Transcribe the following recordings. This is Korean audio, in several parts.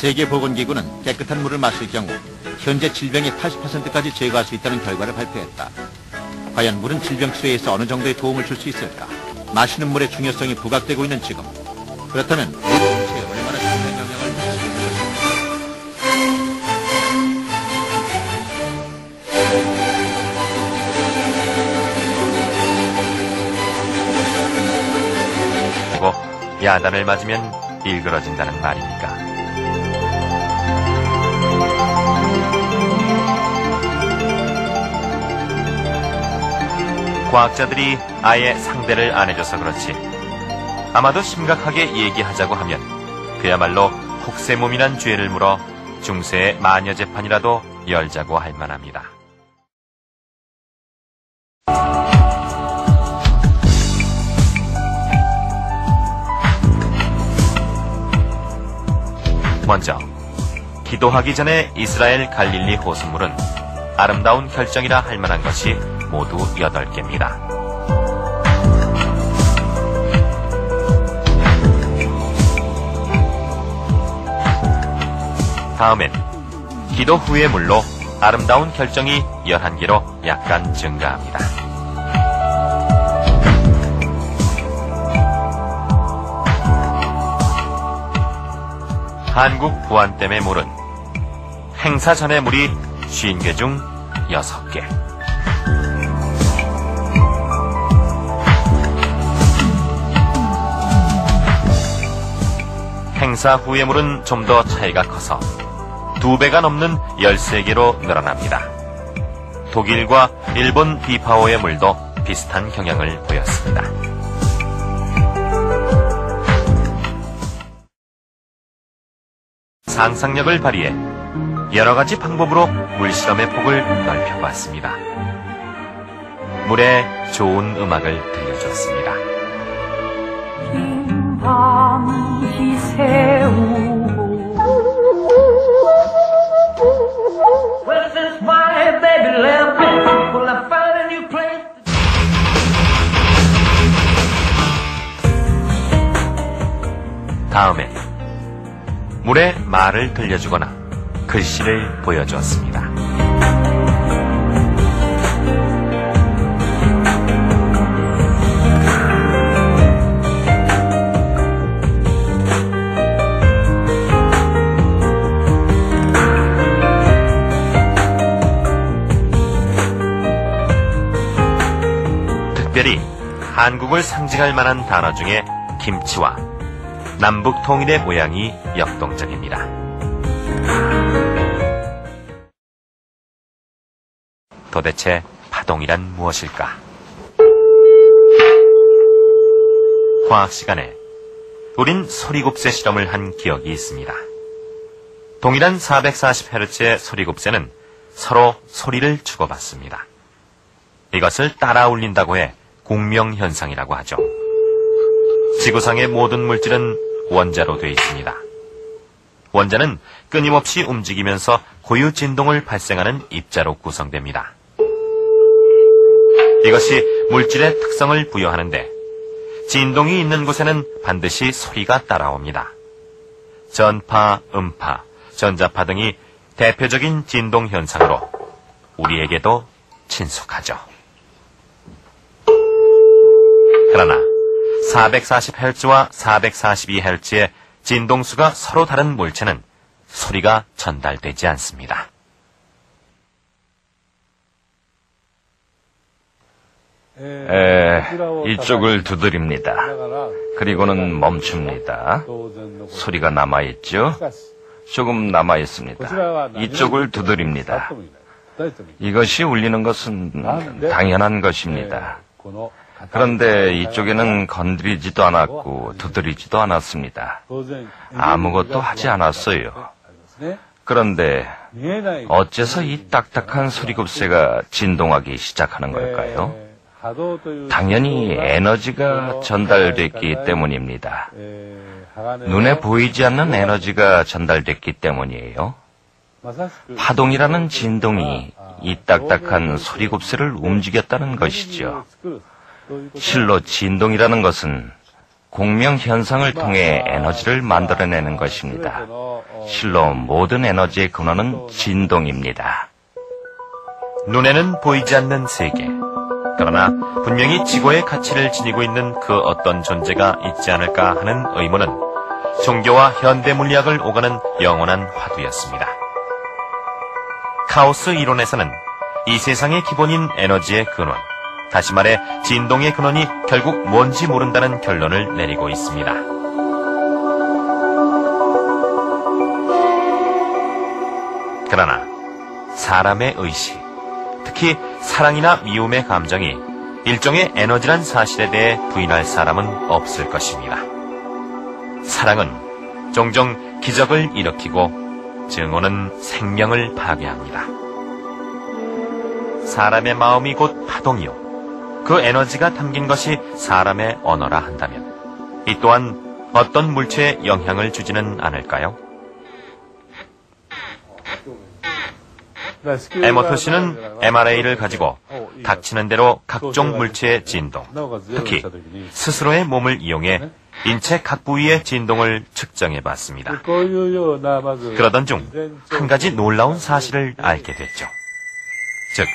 세계보건기구는 깨끗한 물을 마실 경우 현재 질병의 80%까지 제거할 수 있다는 결과를 발표했다. 과연 물은 질병 치료에서 어느 정도의 도움을 줄 수 있을까? 마시는 물의 중요성이 부각되고 있는 지금, 그렇다면 물 전체에 얼마나 중요한 영향을 미치게 될 것인가? 그리고 야단을 맞으면 일그러진다는 말입니까? 과학자들이 아예 상대를 안 해줘서 그렇지 아마도 심각하게 얘기하자고 하면 그야말로 혹세무민한 죄를 물어 중세의 마녀 재판이라도 열자고 할 만합니다. 먼저 기도하기 전에 이스라엘 갈릴리 호수물은 아름다운 결정이라 할 만한 것이 모두 8개입니다. 다음엔 기도 후의 물로 아름다운 결정이 11개로 약간 증가합니다. 한국 부안댐의 물은 행사 전의 물이 50개 중 6개. 행사 후의 물은 좀 더 차이가 커서 2배가 넘는 13개로 늘어납니다. 독일과 일본 비파오의 물도 비슷한 경향을 보였습니다. 상상력을 발휘해 여러 가지 방법으로 물실험의 폭을 넓혀봤습니다. 물에 좋은 음악을 들려주었습니다. 긴 밤이 새우고 다음에 물에 말을 들려주거나 글씨를 보여주었습니다. 한국을 상징할 만한 단어 중에 김치와 남북 통일의 모양이 역동적입니다. 도대체 파동이란 무엇일까? 화학 시간에 우린 소리곱새 실험을 한 기억이 있습니다. 동일한 440Hz의 소리곱새는 서로 소리를 주고받습니다. 이것을 따라 울린다고 해 공명현상이라고 하죠. 지구상의 모든 물질은 원자로 되어 있습니다. 원자는 끊임없이 움직이면서 고유 진동을 발생하는 입자로 구성됩니다. 이것이 물질의 특성을 부여하는데 진동이 있는 곳에는 반드시 소리가 따라옵니다. 전파, 음파, 전자파 등이 대표적인 진동 현상으로 우리에게도 친숙하죠. 그러나 440Hz와 442Hz의 진동수가 서로 다른 물체는 소리가 전달되지 않습니다. 이쪽을 두드립니다. 그리고는 멈춥니다. 소리가 남아있죠? 조금 남아있습니다. 이쪽을 두드립니다. 이것이 울리는 것은 당연한 것입니다. 그런데 이쪽에는 건드리지도 않았고 두드리지도 않았습니다. 아무것도 하지 않았어요. 그런데 어째서 이 딱딱한 소리곱새가 진동하기 시작하는 걸까요? 당연히 에너지가 전달됐기 때문입니다. 눈에 보이지 않는 에너지가 전달됐기 때문이에요. 파동이라는 진동이 이 딱딱한 소리곱새를 움직였다는 것이죠. 실로 진동이라는 것은 공명현상을 통해 에너지를 만들어내는 것입니다. 실로 모든 에너지의 근원은 진동입니다. 눈에는 보이지 않는 세계. 그러나 분명히 지구의 가치를 지니고 있는 그 어떤 존재가 있지 않을까 하는 의문은 종교와 현대 물리학을 오가는 영원한 화두였습니다. 카오스 이론에서는 이 세상의 기본인 에너지의 근원, 다시 말해 진동의 근원이 결국 뭔지 모른다는 결론을 내리고 있습니다. 그러나 사람의 의식, 특히 사랑이나 미움의 감정이 일종의 에너지란 사실에 대해 부인할 사람은 없을 것입니다. 사랑은 종종 기적을 일으키고 증오는 생명을 파괴합니다. 사람의 마음이 곧 파동이요, 그 에너지가 담긴 것이 사람의 언어라 한다면 이 또한 어떤 물체에 영향을 주지는 않을까요? 에머터 씨는 MRA를 가지고 닥치는 대로 각종 물체의 진동, 특히 스스로의 몸을 이용해 인체 각 부위의 진동을 측정해 봤습니다. 그러던 중 한 가지 놀라운 사실을 알게 됐죠. 즉,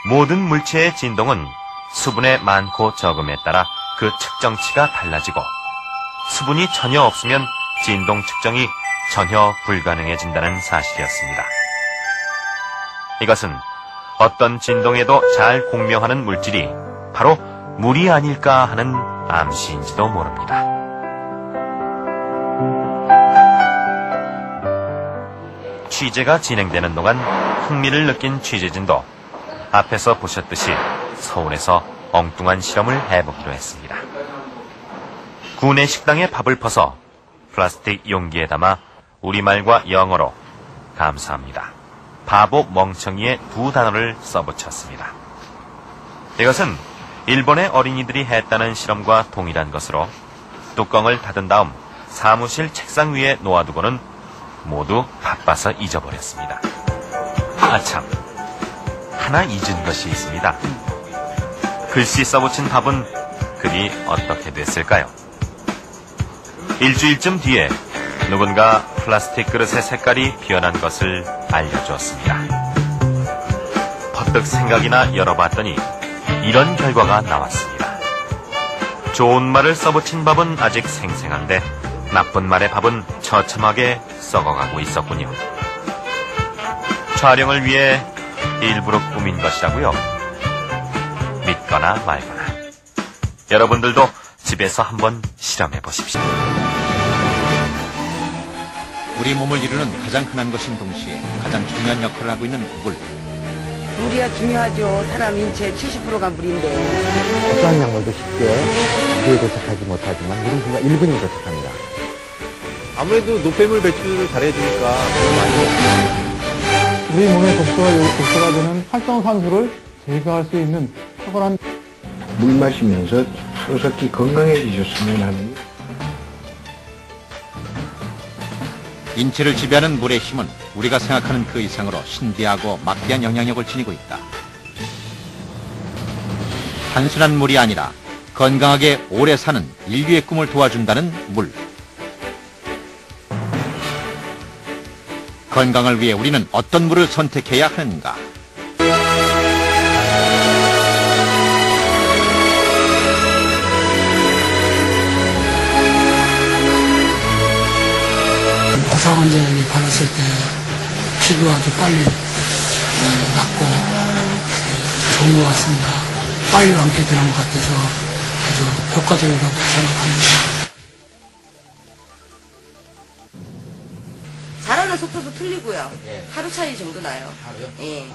모든 물체의 진동은 수분의 많고 적음에 따라 그 측정치가 달라지고 수분이 전혀 없으면 진동 측정이 전혀 불가능해진다는 사실이었습니다. 이것은 어떤 진동에도 잘 공명하는 물질이 바로 물이 아닐까 하는 암시인지도 모릅니다. 취재가 진행되는 동안 흥미를 느낀 취재진도 앞에서 보셨듯이 서울에서 엉뚱한 실험을 해보기로 했습니다. 구내 식당에 밥을 퍼서 플라스틱 용기에 담아 우리말과 영어로 감사합니다, 바보 멍청이의 두 단어를 써붙였습니다. 이것은 일본의 어린이들이 했다는 실험과 동일한 것으로 뚜껑을 닫은 다음 사무실 책상 위에 놓아두고는 모두 바빠서 잊어버렸습니다. 아참, 하나 잊은 것이 있습니다. 글씨 써붙인 밥은 글이 어떻게 됐을까요? 일주일쯤 뒤에 누군가 플라스틱 그릇의 색깔이 변한 것을 알려주었습니다. 퍼뜩 생각이나 열어봤더니 이런 결과가 나왔습니다. 좋은 말을 써붙인 밥은 아직 생생한데 나쁜 말의 밥은 처참하게 썩어가고 있었군요. 촬영을 위해 일부러 꾸민 것이라고요? 믿거나 말거나. 여러분들도 집에서 한번 실험해 보십시오. 우리 몸을 이루는 가장 흔한 것인 동시에 가장 중요한 역할을 하고 있는 물. 물이야 중요하죠. 사람 인체 70%가 물인데. 어떠한 약물도 쉽게 귀에 도착하지 못하지만 물은 그가 1분이 도착합니다. 아무래도 노폐물 배출을 잘해주니까 많이 우리 몸의 독소가 되는 활성산소를 제거할 수 있는 탁월한 물 마시면서 소속히 건강해지셨으면 하는. 인체를 지배하는 물의 힘은 우리가 생각하는 그 이상으로 신비하고 막대한 영향력을 지니고 있다. 단순한 물이 아니라 건강하게 오래 사는 인류의 꿈을 도와준다는 물. 건강을 위해 우리는 어떤 물을 선택해야 하는가? 고소환자에게 받았을 때 피부가 아주 빨리 낫고 좋은 것 같습니다. 빨리 완쾌되는 것 같아서 아주 효과적이라고 생각합니다. 자라는 속도도 틀리고요. 하루 차이 정도 나요. 하루요? 예.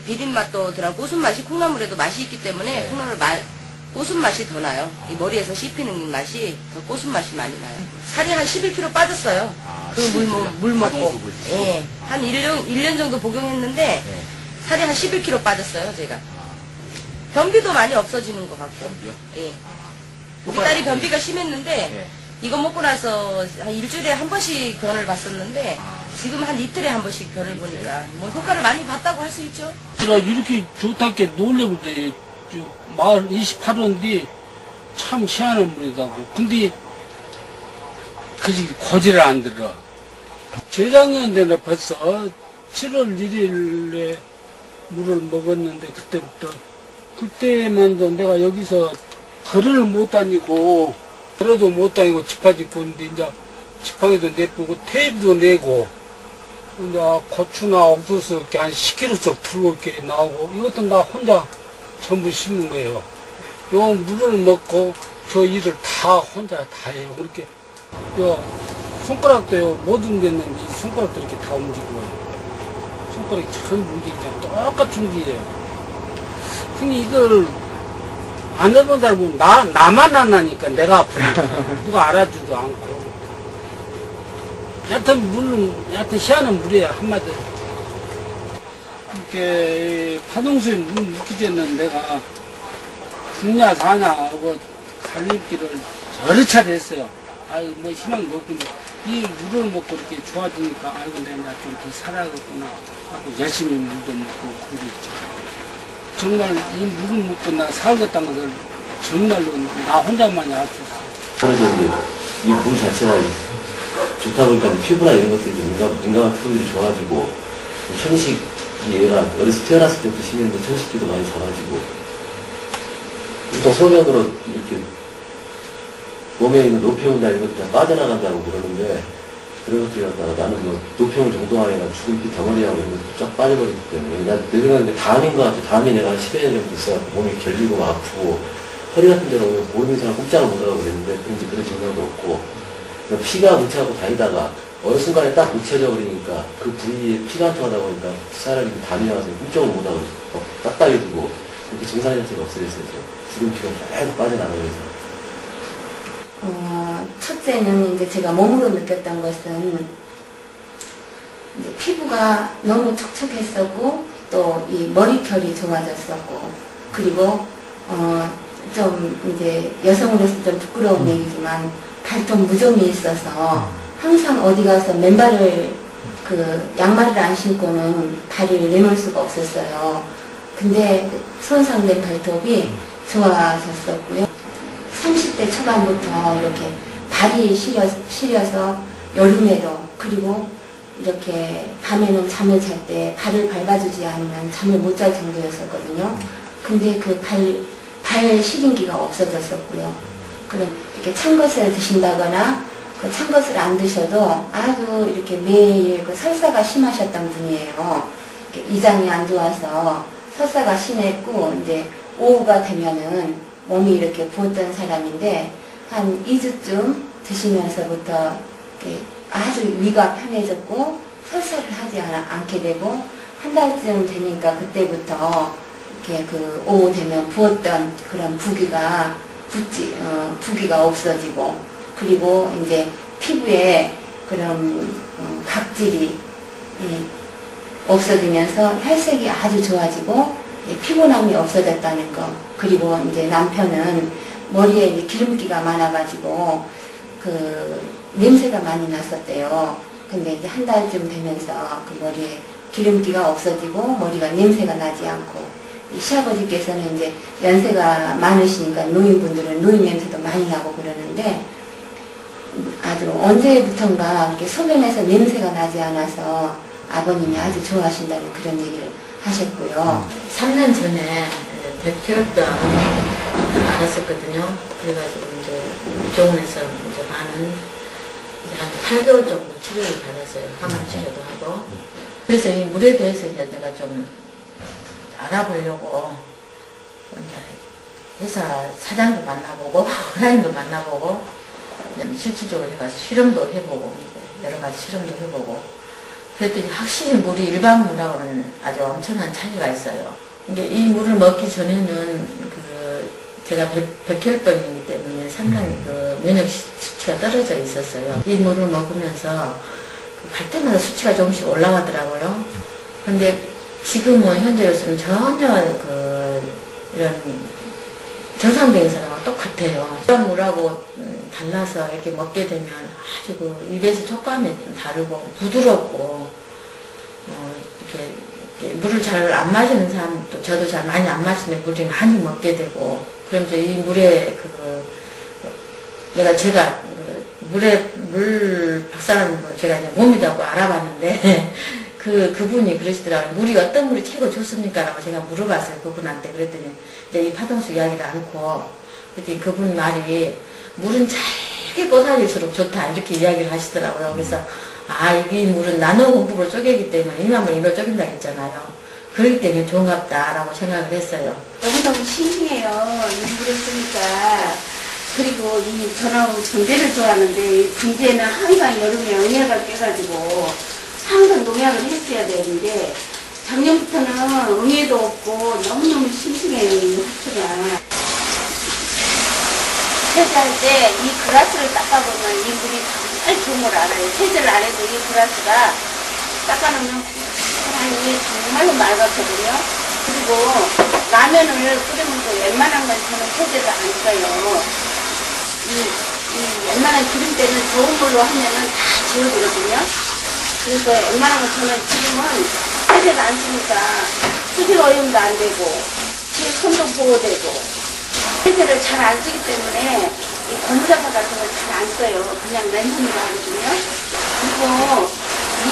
비린 맛도 들어 고순 맛이 콩나물에도 맛이 있기 때문에 콩나물 고순 맛이 더 나요. 이 머리에서 씹히는 맛이 더 고순 맛이 많이 나요. 살이 한 11kg 빠졌어요. 그 물 먹고. 예. 한 1년 정도 복용했는데 살이 한 11kg 빠졌어요, 제가. 변비도 많이 없어지는 것 같고. 예. 우리 딸이 변비가 심했는데 이거 먹고 나서 한 일주일에 한 번씩 변을 봤었는데 지금 한 이틀에 한 번씩 변을 보니까 뭐 효과를 많이 봤다고 할 수 있죠. 제가 이렇게 좋다게 놀래볼 때 마을 28호인데 참 희한한 물이다고. 근데 그지 고지를 안 들어. 재작년에는 벌써 7월 1일에 물을 먹었는데 그때만도 내가 여기서 걸을 못 다니고 걸어도 못 다니고 집까지 보는데 이제 지팡이도 내쁘고 테이프도 내고 이제 고추나 옥수수 이렇게 한 10kg씩 풀고 이렇게 나오고 이것도 나 혼자 전부 심는 거예요. 요 물을 먹고 저 일을 다 혼자 다 해요. 그렇게 요 손가락도요 못 움직였는데 이 손가락도 이렇게 다 움직여요. 손가락이 전부 움직이잖아. 똑같이 움직여요. 근데 이걸 안 해본 사람은 나만 안 하니까 내가 아프니까 누가 알아주지도 않고. 여하튼 희한한 물이야, 한마디로. 이렇게 파동수에 물 묻기 전에 내가 죽냐 사냐 하고 살림길을 여러 차례 했어요. 아유, 뭐 희망도 없고, 이 물을 먹고 이렇게 좋아지니까, 아이고, 내가 좀 더 살아야겠구나 하고 열심히 물도 먹고 그러겠죠. 정말 이 물을 먹고 나 살겠다는 것을 정말로 나 혼자만이 알 수 있어요. 그래서 이 물 자체가 좋다 보니까 피부나 이런 것들이 좀 민감한 피부들이 좋아지고 천식이 얘가 어렸을 때 태어났을 때부터 심했는데 천식기도 많이 좋아지고 또 소면으로 이렇게 몸에 있는 노폐물이나 이런 것들이 다 빠져나간다고 그러는데 그런 것들이 갖다가 나는 뭐 노폐물 정도 아니라 죽은 피 덩어리하고 이런 것도 쫙 빠져버리기 때문에 난 내 생각에 담인 것 같아. 담이 내가 한 10여 년 정도 있어갖고 몸이 결리고 아프고 허리 같은 데로 오면 보이는 사람 꼼짝을 못하고 그랬는데 그런지 그런 증상도 없고 피가 뭉쳐갖고 다니다가 어느 순간에 딱 뭉쳐져 버리니까 그 부위에 피가 안 통하다 보니까 사람이 담이 와서 꼼짝을 못하고 딱딱이 두고 이렇게 증상 자체가 없어졌어요. 죽은 피가 계속 빠져나가면서. 첫째는 이제 제가 몸으로 느꼈던 것은 이제 피부가 너무 촉촉했었고 또 이 머리결이 좋아졌었고 그리고 좀 이제 여성으로서 좀 부끄러운 얘기지만 발톱 무좀이 있어서 항상 어디 가서 맨발을 양말을 안 신고는 다리를 내놓을 수가 없었어요. 근데 손상된 발톱이 좋아졌었고요. 30대 초반부터 이렇게 발이 시려서 여름에도 그리고 이렇게 밤에는 잠을 잘 때 발을 밟아주지 않으면 잠을 못 잘 정도였었거든요. 근데 그 발 시린기가 없어졌었고요. 그럼 이렇게 찬 것을 드신다거나 그 찬 것을 안 드셔도 아주 이렇게 매일 그 설사가 심하셨던 분이에요. 이장이 안 좋아서 설사가 심했고 이제 오후가 되면은 몸이 이렇게 부었던 사람인데 한 2주쯤 드시면서부터 이렇게 아주 위가 편해졌고 설사를 하지 않게 되고 한 달쯤 되니까 그때부터 이렇게 그 오후 되면 부었던 그런 부기가 부기가 없어지고 그리고 이제 피부에 그런 각질이 없어지면서 혈색이 아주 좋아지고 피곤함이 없어졌다는 거. 그리고 이제 남편은 머리에 이제 기름기가 많아가지고 그 냄새가 많이 났었대요. 근데 이제 한 달쯤 되면서 그 머리에 기름기가 없어지고 머리가 냄새가 나지 않고 이 시아버지께서는 이제 연세가 많으시니까 노인분들은 노인 냄새도 많이 나고 그러는데 아주 언제부턴가 이렇게 소변에서 냄새가 나지 않아서 아버님이 아주 좋아하신다는 그런 얘기를 하셨고요. 3년 전에 백혈병 알았었거든요. 그래가지고 이제 병원에서 이제 많은 한 8개월 정도 치료를 받았어요. 항암 치료도 하고. 그래서 이 물에 대해서 이제 내가 좀 알아보려고 회사 사장도 만나보고 회사님도 만나보고 실질적으로 해가서 실험도 해보고 여러 가지 실험도 해보고 그랬더니 확실히 물이 일반 물하고는 아주 엄청난 차이가 있어요. 이게 이 물을 먹기 전에는 제가 백혈병이기 때문에 상당히 그 면역 수치가 떨어져 있었어요. 이 물을 먹으면서 갈 때마다 수치가 조금씩 올라가더라고요. 근데 지금은 현재로서는 전혀 이런 정상적인 사람하고 똑같아요. 이런 물하고 달라서 이렇게 먹게 되면 아주 입에서 촉감이 다르고 부드럽고 이렇게 물을 잘 안 마시는 사람도 저도 잘 많이 안 마시는 물을 많이 먹게 되고 그러면서 이 물에 제가 물 박사라는 걸 제가 이제 몸이라고 알아봤는데 그분이 그러시더라고요. 물이 어떤 물이 최고 좋습니까? 라고 제가 물어봤어요. 그분한테. 그랬더니 이제 이 파동수 이야기를 않고 그랬더니 그분 말이 물은 잘게 뽀사질수록 좋다 이렇게 이야기를 하시더라고요. 그래서 이 물은 나노 공급으로 쪼개기 때문에 이만물 이로 쪼갠다고 했잖아요. 그렇기 때문에 좋은갑다라고 생각을 했어요. 너무너무 신기해요. 이 물을 쓰니까. 그리고 저는 정제를 좋아하는데 정제는 항상 여름에 응애가 깨가지고 항상 농약을 했어야 되는데 작년부터는 응애도 없고 너무너무 싱싱해요. 이 화초가. 세제할 때 이 그라스를 닦아보면 이 물이 정말 좋은 걸 알아요. 세제를 안 해도 이 그라스가 닦아놓으면 고스란히 정말로 맑았거든요. 그리고 라면을 끓이면 또 웬만한 건 저는 세제를 안 써요. 이 웬만한 기름때는 좋은 걸로 하면은 다 지워지거든요. 그래서 웬만한 건 저는 지금은 세제를 안 쓰니까 수질 오염도 안 되고 손도 보호되고 세제를 잘 안 쓰기 때문에 이 고무장갑 같은 걸 잘 안 써요. 그냥 렌즈로 하거든요. 그리고 이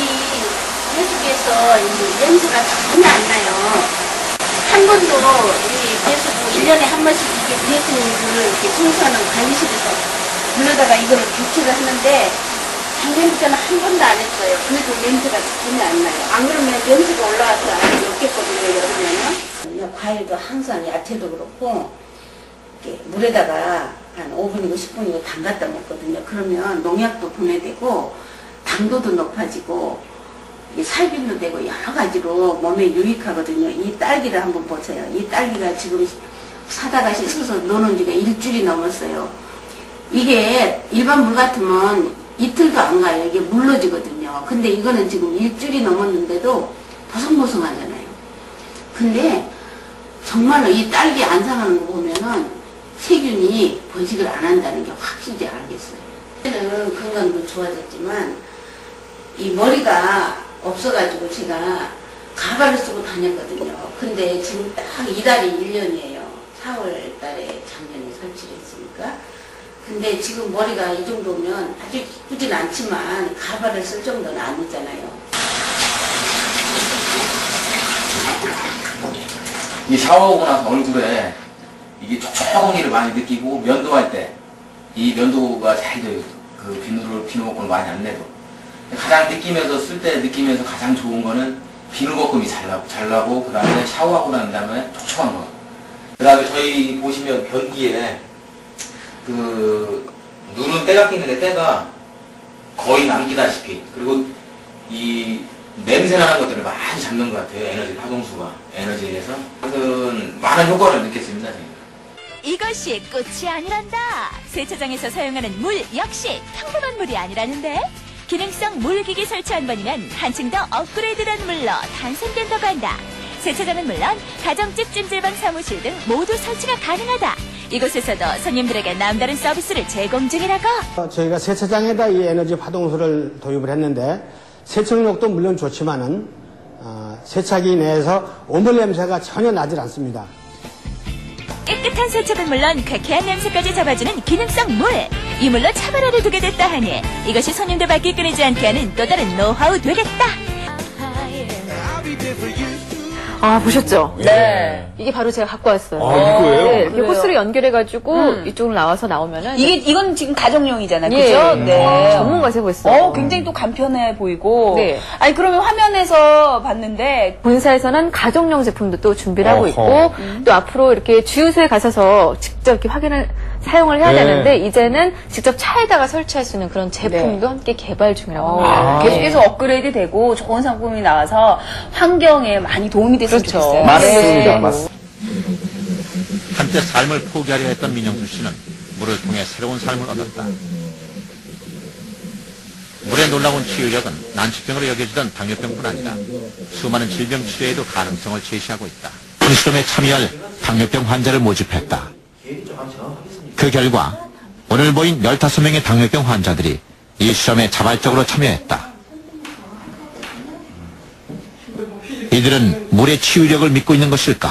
배수구에서 이 냄새가 전혀 안 나요. 한 번도 이 배수구 1년에 한 번씩 이렇게 배수구를 이렇게 청소하는 관리실에서 불러다가 이거를 교체를 하는데 작년부터는 한 번도 안 했어요. 그래도 냄새가 전혀 안 나요. 안 그러면 냄새가 올라와서 아주 없겠거든요, 여름에는. 과일도 항상 야채도 그렇고 이렇게 물에다가 한 5분이고 10분이고 담갔다 먹거든요. 그러면 농약도 분해되고 당도도 높아지고 살균도 되고 여러 가지로 몸에 유익하거든요. 이 딸기를 한번 보세요. 이 딸기가 지금 사다가 씻어서 놓은 지가 일주일이 넘었어요. 이게 일반 물 같으면 이틀도 안 가요. 이게 물러지거든요. 근데 이거는 지금 일주일이 넘었는데도 보송보송하잖아요. 근데 정말로 이 딸기 안 상하는 거 보면은 세균이 번식을 안 한다는 게 확실히 알겠어요. 그때는 건강도 좋아졌지만 이 머리가 없어가지고 제가 가발을 쓰고 다녔거든요. 근데 지금 딱 이달이 1년이에요. 4월 달에 작년에 설치를 했으니까. 근데 지금 머리가 이 정도면 아주 이쁘진 않지만 가발을 쓸 정도는 아니잖아요. 이 샤워하고 나서 얼굴에 이게 촉촉한 를 많이 느끼고 면도할 때 이 면도가 잘 돼요. 그 비누거품을 많이 안 내도. 가장 느끼면서 쓸 때 느끼면서 가장 좋은 거는 비누거품이 잘 나고 그 다음에 샤워하고 난 다음에 촉촉한 거. 그다음에 저희 보시면 변기에 그 누른 때가 끼는데 때가 거의 남기다시피, 그리고 이 냄새 나는 것들을 많이 잡는 것 같아요. 에너지 파동수가 에너지에서 많은 효과를 느꼈습니다. 이것이 끝이 아니란다. 세차장에서 사용하는 물 역시 평범한 물이 아니라는데, 기능성 물기기 설치 한 번이면 한층 더 업그레이드된 물로 탄생된다고 한다. 세차장은 물론 가정집, 찜질방, 사무실 등 모두 설치가 가능하다. 이곳에서도 손님들에게 남다른 서비스를 제공 중이라고. 저희가 세차장에다 이 에너지 파동수를 도입을 했는데, 세척력도 물론 좋지만은 세차기 내에서 오물 냄새가 전혀 나질 않습니다. 깨끗한 세척은 물론 쾌쾌한 냄새까지 잡아주는 기능성 물. 이 물로 차바라를 두게 됐다 하니 이것이 손님들 발길 끊이지 않게 하는 또 다른 노하우 되겠다. 아, 보셨죠? 네. 이게 바로 제가 갖고 왔어요. 아, 이거예요? 네, 이렇게 호스를 연결해가지고 이쪽으로 나와서 나오면은. 이건 지금 가정용이잖아요. 예, 그죠? 네. 전문가 세고 있어요. 굉장히 또 간편해 보이고. 네. 아니, 그러면 화면에서 봤는데. 본사에서는 가정용 제품도 또 준비를 하고 있고, 또 앞으로 이렇게 주유소에 가셔서 직접 이렇게 사용을 해야 네. 되는데, 이제는 직접 차에다가 설치할 수 있는 그런 제품도 함께 개발 중이라고 합니다. 계속해서 업그레이드 되고 좋은 상품이 나와서 환경에 많이 도움이 됐으면 좋겠어요. 맞습니다. 한때 삶을 포기하려 했던 민영수 씨는 물을 통해 새로운 삶을 얻었다. 물의 놀라운 치유력은 난치병으로 여겨지던 당뇨병뿐 아니라 수많은 질병 치료에도 가능성을 제시하고 있다. 이 실험에 참여할 당뇨병 환자를 모집했다. 그 결과 오늘 모인 15명의 당뇨병 환자들이 이 실험에 자발적으로 참여했다. 이들은 물의 치유력을 믿고 있는 것일까?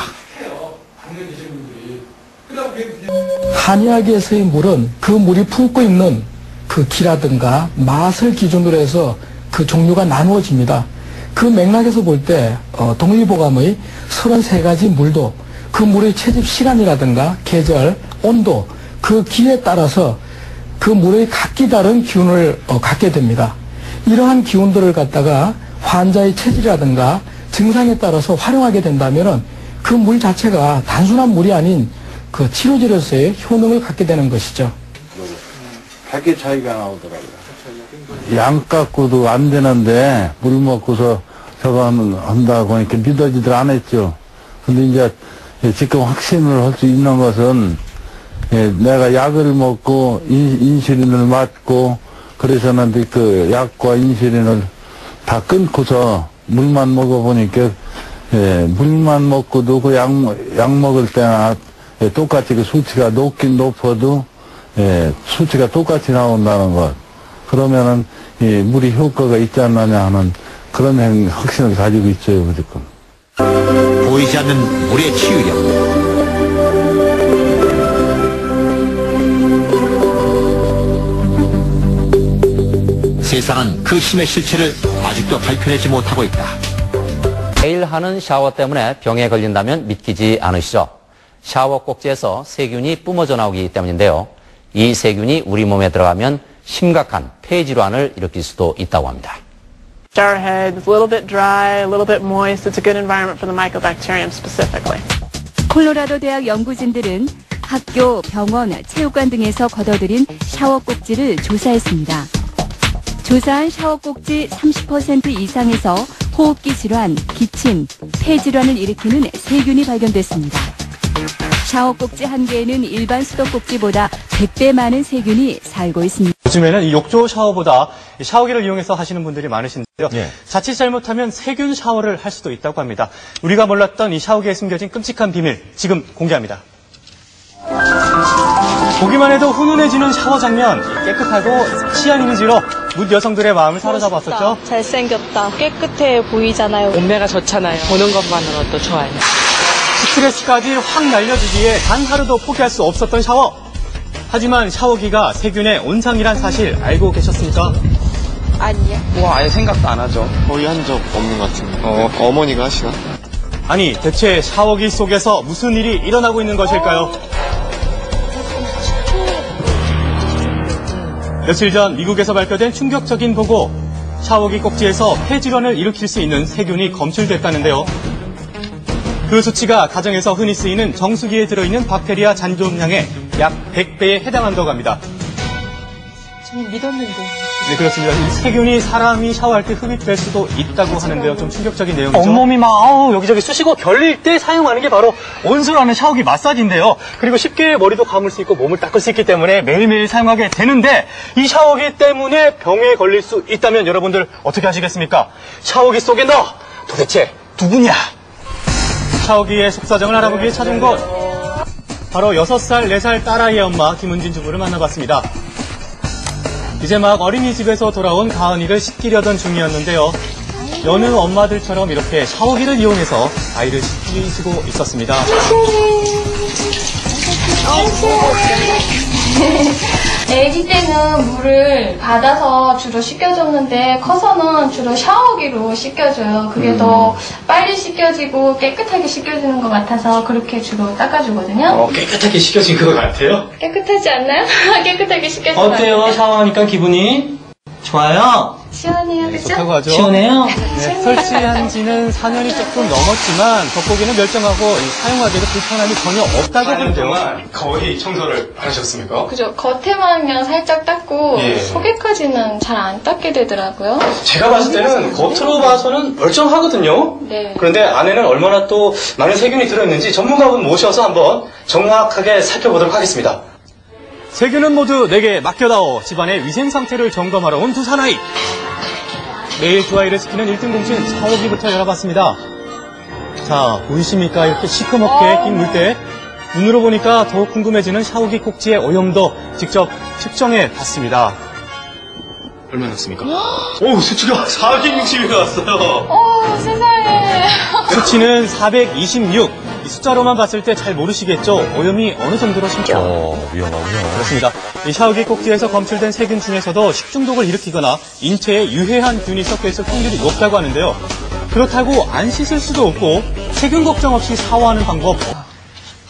한의학에서의 물은 그 물이 품고 있는 그 기라든가 맛을 기준으로 해서 그 종류가 나누어집니다. 그 맥락에서 볼 때 동의보감의 33가지 물도 그 물의 채집 시간이라든가 계절, 온도, 그 기에 따라서 그 물의 각기 다른 기운을 갖게 됩니다. 이러한 기운들을 갖다가 환자의 체질이라든가 증상에 따라서 활용하게 된다면은 그 물 자체가 단순한 물이 아닌 그 치료제로서의 효능을 갖게 되는 것이죠. 밝게 차이가 나오더라고요. 양 갖고도 안 되는데 물 먹고서 저거 한다고 하니까 믿어지들 안 했죠. 근데 이제 지금 확신을 할 수 있는 것은 내가 약을 먹고 인슐린을 맞고 그래서는 그 약과 인슐린을 다 끊고서 물만 먹어보니까 물만 먹고도 그 약 먹을 때나 똑같이 그 수치가 높긴 높아도 수치가 똑같이 나온다는 것. 그러면은 물이 효과가 있지 않느냐 하는 그런 확신을 가지고 있어요, 지금. 보이지 않는 물의 치유력. 세상은 그 힘의 실체를 아직도 밝혀내지 못하고 있다. 매일 하는 샤워 때문에 병에 걸린다면 믿기지 않으시죠? 샤워 꼭지에서 세균이 뿜어져 나오기 때문인데요. 이 세균이 우리 몸에 들어가면 심각한 폐 질환을 일으킬 수도 있다고 합니다. Shower head, a little bit dry, a little bit moist. It's a good environment for the mycobacterium specifically. 콜로라도 대학 연구진들은 학교, 병원, 체육관 등에서 걷어들인 샤워 꼭지를 조사했습니다. 조사한 샤워 꼭지 30% 이상에서 호흡기 질환, 기침, 폐 질환을 일으키는 세균이 발견됐습니다. 샤워 꼭지 한 개에는 일반 수도꼭지보다 100배 많은 세균이 살고 있습니다. 요즘에는 이 욕조 샤워보다 샤워기를 이용해서 하시는 분들이 많으신데요. 자칫 잘못하면 세균 샤워를 할 수도 있다고 합니다. 우리가 몰랐던 이 샤워기에 숨겨진 끔찍한 비밀, 지금 공개합니다. 보기만 해도 훈훈해지는 샤워 장면, 깨끗하고 섹시한 이미지로 묻 여성들의 마음을 사로잡았었죠. 잘생겼다. 깨끗해 보이잖아요. 몸매가 좋잖아요. 보는 것만으로도 좋아요. 스트레스까지 확 날려주기에 단 하루도 포기할 수 없었던 샤워. 하지만 샤워기가 세균의 온상이란 사실 알고 계셨습니까? 아니요. 와, 아예 생각도 안 하죠. 거의 한 적 없는 것 같은데. 어머니가 하시나? 아니, 대체 샤워기 속에서 무슨 일이 일어나고 있는 것일까요? 며칠 전 미국에서 발표된 충격적인 보고, 샤워기 꼭지에서 폐질환을 일으킬 수 있는 세균이 검출됐다는데요. 그 수치가 가정에서 흔히 쓰이는 정수기에 들어있는 박테리아 잔존량의 약 100배에 해당한다고 합니다. 저는 믿었는데. 네, 그렇습니다. 이 세균이 사람이 샤워할 때 흡입될 수도 있다고 하는데요. 좀 충격적인 내용이죠. 온몸이 막 여기저기 쑤시고 결릴 때 사용하는 게 바로 온수라는 샤워기 마사지인데요. 그리고 쉽게 머리도 감을 수 있고 몸을 닦을 수 있기 때문에 매일매일 사용하게 되는데 이 샤워기 때문에 병에 걸릴 수 있다면 여러분들 어떻게 하시겠습니까? 샤워기 속에 너 도대체 누구냐? 샤워기의 속사정을 알아보기 위해 찾은 곳. 바로 6살, 4살 딸아이의 엄마 김은진 주부를 만나봤습니다. 이제 막 어린이집에서 돌아온 가은이를 씻기려던 중이었는데요. 여느 엄마들처럼 이렇게 샤워기를 이용해서 아이를 씻기시고 있었습니다. 애기 때는 물을 받아서 주로 씻겨줬는데 커서는 주로 샤워기로 씻겨줘요. 그게 더 빨리 씻겨지고 깨끗하게 씻겨지는 것 같아서 그렇게 주로 닦아주거든요. 깨끗하게 씻겨진 것 같아요? 깨끗하지 않나요? 깨끗하게 씻겨진 것 어때요? 같아요. 샤워하니까 기분이 좋아요? 시원해요, 그죠? 좋다고 하죠. 시원해요? 네, 설치한 지는 4년이 조금 넘었지만 겉보기는 멀쩡하고 사용하기에도 불편함이 전혀 없다고 하는데요. 거의 청소를 안 하셨습니까? 그죠. 겉에만 그냥 살짝 닦고 예. 속에까지는 잘 안 닦게 되더라고요. 제가 봤을 때는 겉으로 봐서는 멀쩡하거든요. 네. 그런데 안에는 얼마나 또 많은 세균이 들어있는지 전문가분 모셔서 한번 정확하게 살펴보도록 하겠습니다. 세균은 모두 내게 맡겨다오. 집안의 위생 상태를 점검하러 온 두 사나이. 매일 두 아이를 지키는 1등 공신 샤워기부터 열어봤습니다. 자, 보이십니까? 이렇게 시커멓게 낀 물때. 눈으로 보니까 더욱 궁금해지는 샤워기 꼭지의 오염도 직접 측정해 봤습니다. 얼마나 났습니까? 오, 수치가 460이 나왔어요. 세상에. 수치는 426. 이 숫자로만 봤을 때 잘 모르시겠죠? 오염이 어느 정도로 심해요. 위험하군요. 그렇습니다. 이 샤워기 꼭지에서 검출된 세균 중에서도 식중독을 일으키거나 인체에 유해한 균이 섞여 있을 확률이 높다고 하는데요. 그렇다고 안 씻을 수도 없고 세균 걱정 없이 샤워하는 방법.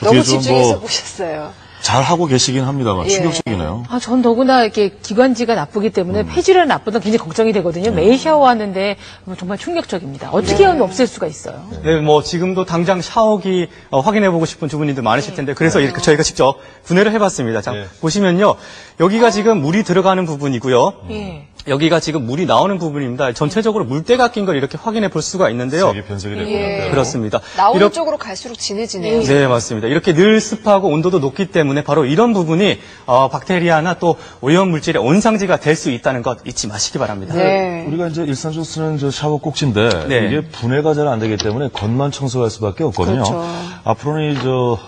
너무 집중해서 보셨어요. 잘 하고 계시긴 합니다만 예. 충격적이네요. 전 더구나 이렇게 기관지가 나쁘기 때문에 폐질환 나쁘다 굉장히 걱정이 되거든요. 매일 샤워하는데 정말 충격적입니다. 어떻게 하면 없앨 수가 있어요? 네, 뭐 지금도 당장 샤워기 확인해보고 싶은 주부님들 많으실 텐데 그래서 이렇게 저희가 직접 분해를 해봤습니다. 자, 보시면요. 여기가 지금 물이 들어가는 부분이고요. 예. 여기가 지금 물이 나오는 부분입니다. 전체적으로 물때가 낀 걸 이렇게 확인해 볼 수가 있는데요. 색이 변색이 되고 있는데요. 그렇습니다. 나오는 이렇게- 쪽으로 갈수록 진해지네요. 네, 맞습니다. 이렇게 늘 습하고 온도도 높기 때문에 바로 이런 부분이 박테리아나 또 오염 물질의 온상지가 될 수 있다는 것 잊지 마시기 바랍니다. 우리가 이제 일상적으로 쓰는 저 샤워 꼭지인데 네. 이게 분해가 잘 안 되기 때문에 겉만 청소할 수밖에 없거든요. 그렇죠. 앞으로는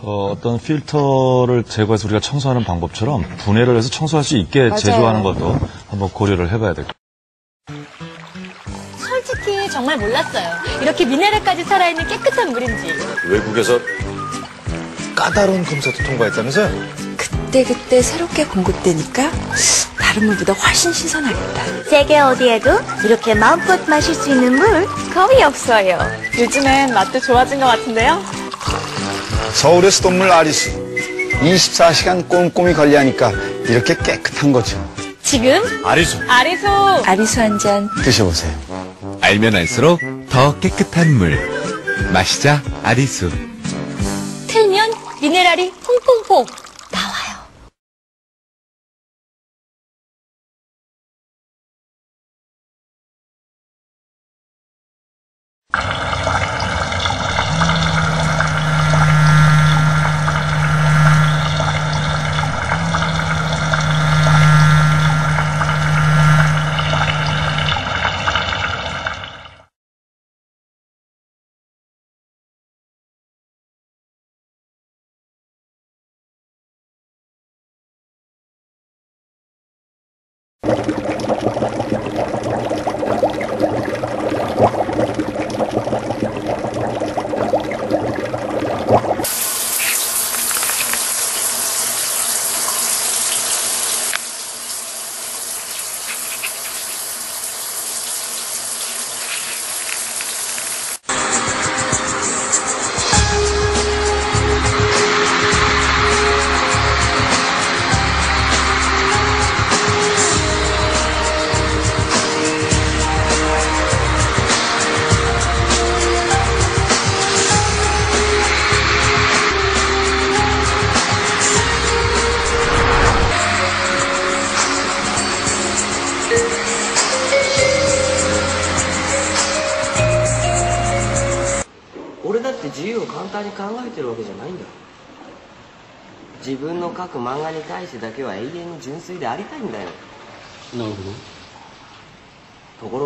어떤 필터를 제거해서 우리가 청소하는 방법처럼 분해를 해서 청소할 수 있게 맞아요. 제조하는 것도 한번 고려를 해봐야 될 것 같아요. 솔직히 정말 몰랐어요. 이렇게 미네랄까지 살아있는 깨끗한 물인지. 외국에서 까다로운 검사도 통과했다면서요? 그때 새롭게 공급되니까 다른 물보다 훨씬 신선하겠다. 세계 어디에도 이렇게 마음껏 마실 수 있는 물 거의 없어요. 요즘엔 맛도 좋아진 것 같은데요? 서울의 수돗물 아리수. 24시간 꼼꼼히 관리하니까 이렇게 깨끗한 거죠. 지금 아리수. 아리수 한 잔 드셔보세요. 알면 알수록 더 깨끗한 물. 마시자 아리수. 틀면 미네랄이 퐁퐁퐁 나와요. って自由を簡単に考えてるわけじゃないんだ。自分の描く漫画に対してだけは永遠に純粋でありたいんだよ。なるほど。ところが